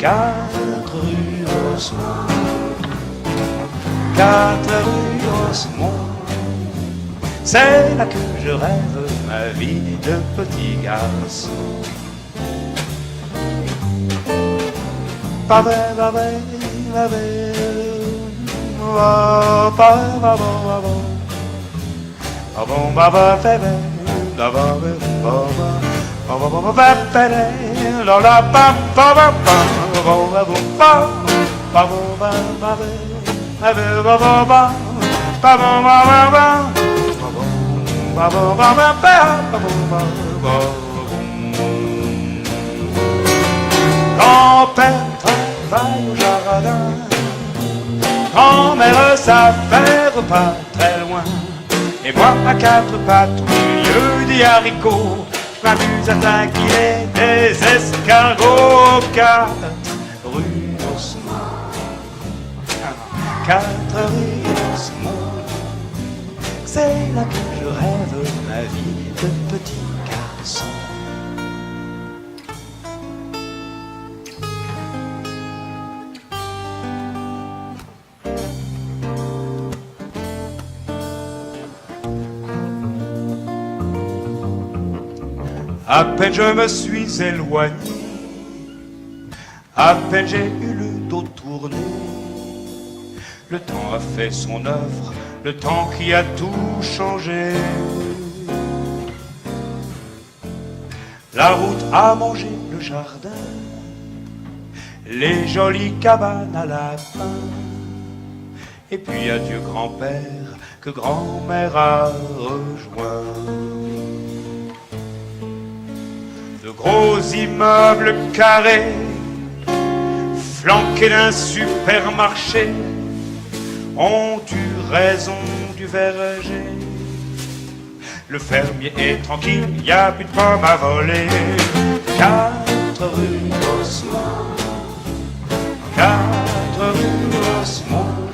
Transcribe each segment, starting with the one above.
4 rue Osmond, 4 rue Osmond. C'est là que je rêve ma vie de petit garçon. Grand-père travaille au jardin, grand-mère s'affaire pas très loin, et moi à 4 pattes au milieu des haricots, je m'amuse à taquiner des escargots. 4 rue Osmond, 4 rue Osmond, c'est là que je rêve ma vie de petit garçon. À peine je me suis éloigné, à peine j'ai eu le dos tourné, le temps a fait son œuvre, le temps qui a tout changé. La route a mangé le jardin, les jolies cabanes à lapins, et puis adieu grand-père que grand-mère a rejoint. De gros immeubles carrés, flanqués d'un supermarché, ont eu raison du verger. Le fermier est tranquille, il n'y a plus de pommes à voler. 4 rue Osmond, 4 rue Osmond,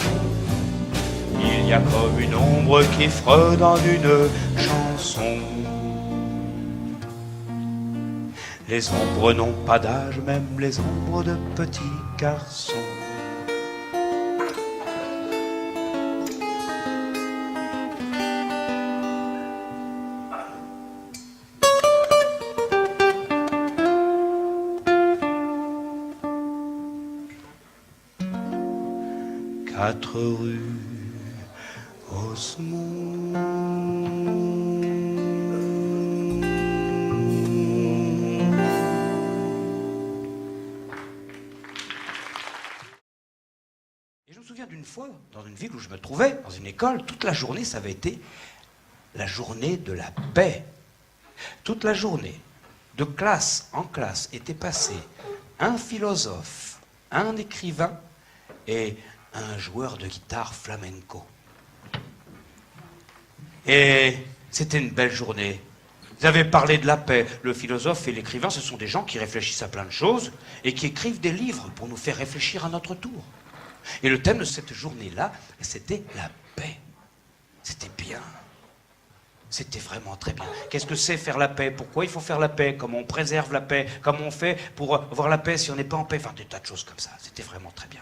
il y a comme une ombre qui frôle dans une chanson. Les ombres n'ont pas d'âge, même les ombres de petits garçons. Quatre rue Osmond. Et je me souviens d'une fois, dans une ville où je me trouvais, dans une école, toute la journée, ça avait été la journée de la paix. Toute la journée, de classe en classe, était passé un philosophe, un écrivain et un joueur de guitare flamenco. Et c'était une belle journée. Ils avaient parlé de la paix. Le philosophe et l'écrivain, ce sont des gens qui réfléchissent à plein de choses et qui écrivent des livres pour nous faire réfléchir à notre tour. Et le thème de cette journée-là, c'était la paix. C'était bien. C'était vraiment très bien. Qu'est-ce que c'est faire la paix? Pourquoi il faut faire la paix? Comment on préserve la paix? Comment on fait pour avoir la paix si on n'est pas en paix? Enfin, des tas de choses comme ça. C'était vraiment très bien.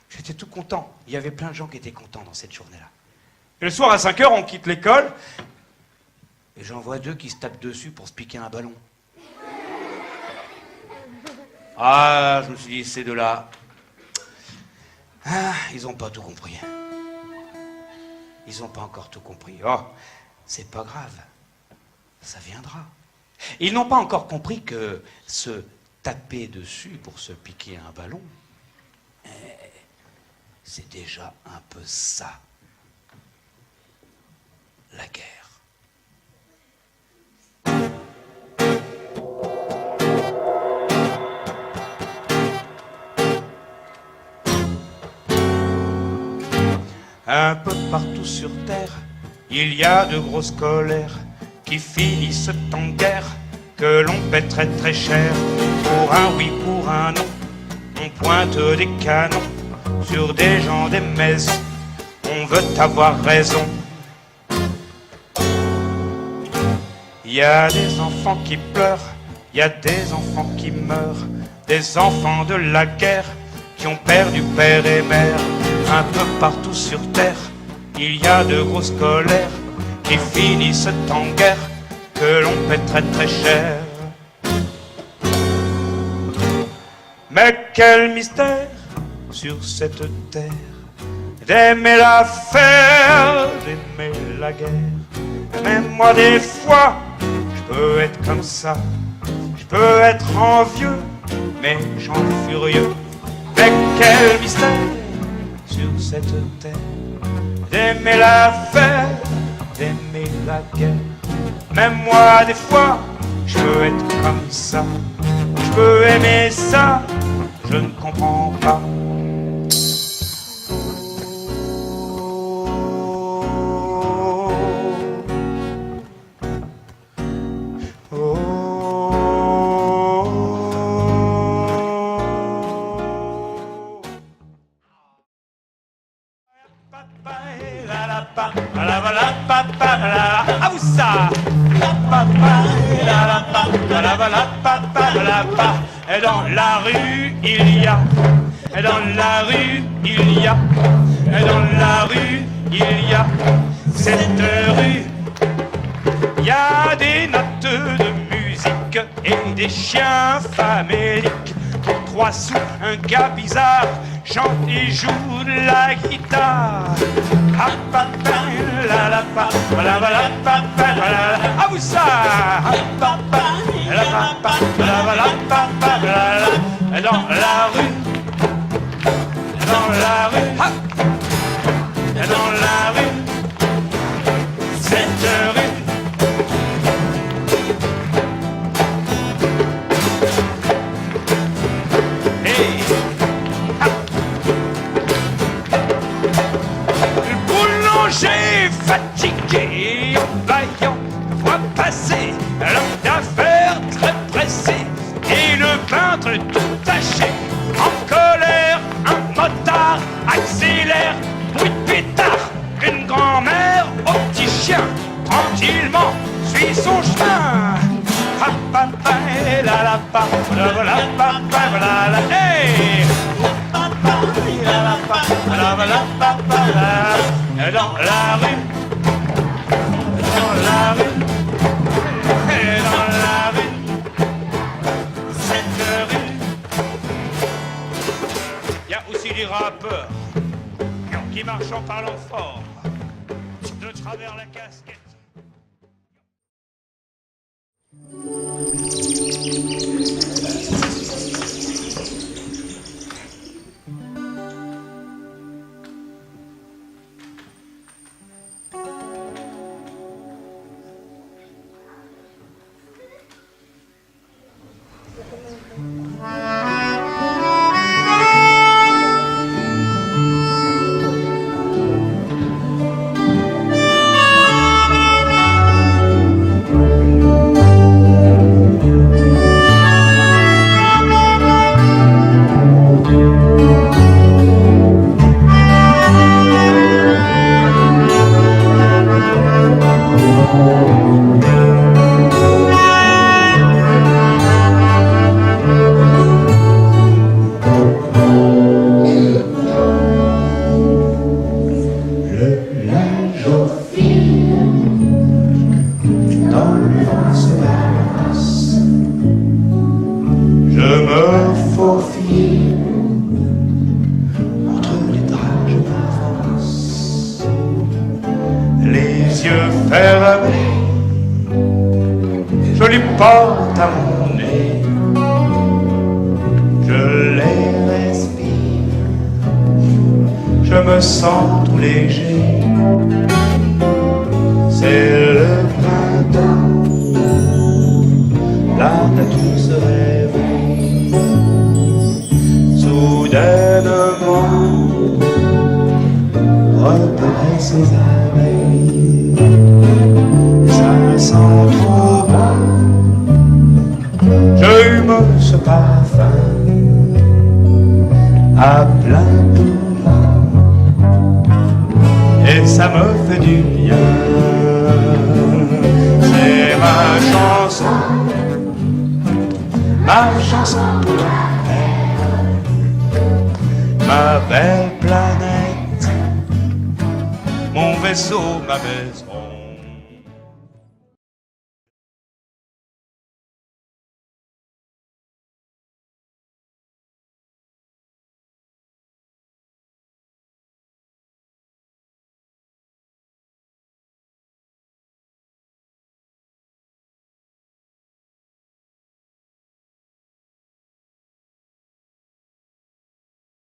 J'étais tout content. Il y avait plein de gens qui étaient contents dans cette journée-là. Et le soir, à 5 heures, on quitte l'école. Et j'en vois 2 qui se tapent dessus pour se piquer un ballon. Ah, je me suis dit, ces deux-là, ils n'ont pas tout compris. Ils n'ont pas encore tout compris. Oh, c'est pas grave. Ça viendra. Ils n'ont pas encore compris que se taper dessus pour se piquer un ballon, c'est déjà un peu ça, la guerre. Un peu partout sur Terre, il y a de grosses colères qui finissent en guerre, que l'on paie très très cher. Pour un oui, pour un non, on pointe des canons sur des gens, des maisons, on veut avoir raison. Il y a des enfants qui pleurent Il y a des enfants qui meurent, des enfants de la guerre, qui ont perdu père et mère, un peu partout sur terre. Il y a de grosses colères qui finissent en guerre, que l'on paie très très cher. Mais quel mystère sur cette terre, d'aimer la faire, d'aimer la guerre. Même moi des fois, je peux être comme ça, je peux être envieux, méchant, furieux. Mais quel mystère sur cette terre, d'aimer la faire, d'aimer la guerre. Même moi des fois, je peux être comme ça, je peux aimer ça, je ne comprends pas. Ah où ça? Et dans la rue il y a, et dans la rue il y a, et dans la rue il y a, cette rue, il y a des notes de musique et des chiens faméliques. Pour 3 sous, un gars bizarre chante et joue de la guitare. Ah où ça? Dans la rue, dans la rue, dans la rue, cette rue. J'ai fatigué en vaillant, voit passer l'homme d'affaires très pressé et le peintre tout taché, en colère, un motard accélère, bruit de pétard, une grand-mère au petit chien, tranquillement suit son chemin. Dans la rue, dans la rue, dans la rue, cette rue. Il y a aussi des rappeurs qui marchent en parlant fort, de travers la casquette. Je les porte à mon nez, je les respire, je me sens tout léger. C'est le printemps, la nature se réveille, soudainement reparaissent ses abeilles. Ça sent trop bon, je hume ce parfum à plein poumon et ça me fait du bien. C'est ma chanson ma chanson pour la terre, ma belle planète, mon vaisseau, ma maison.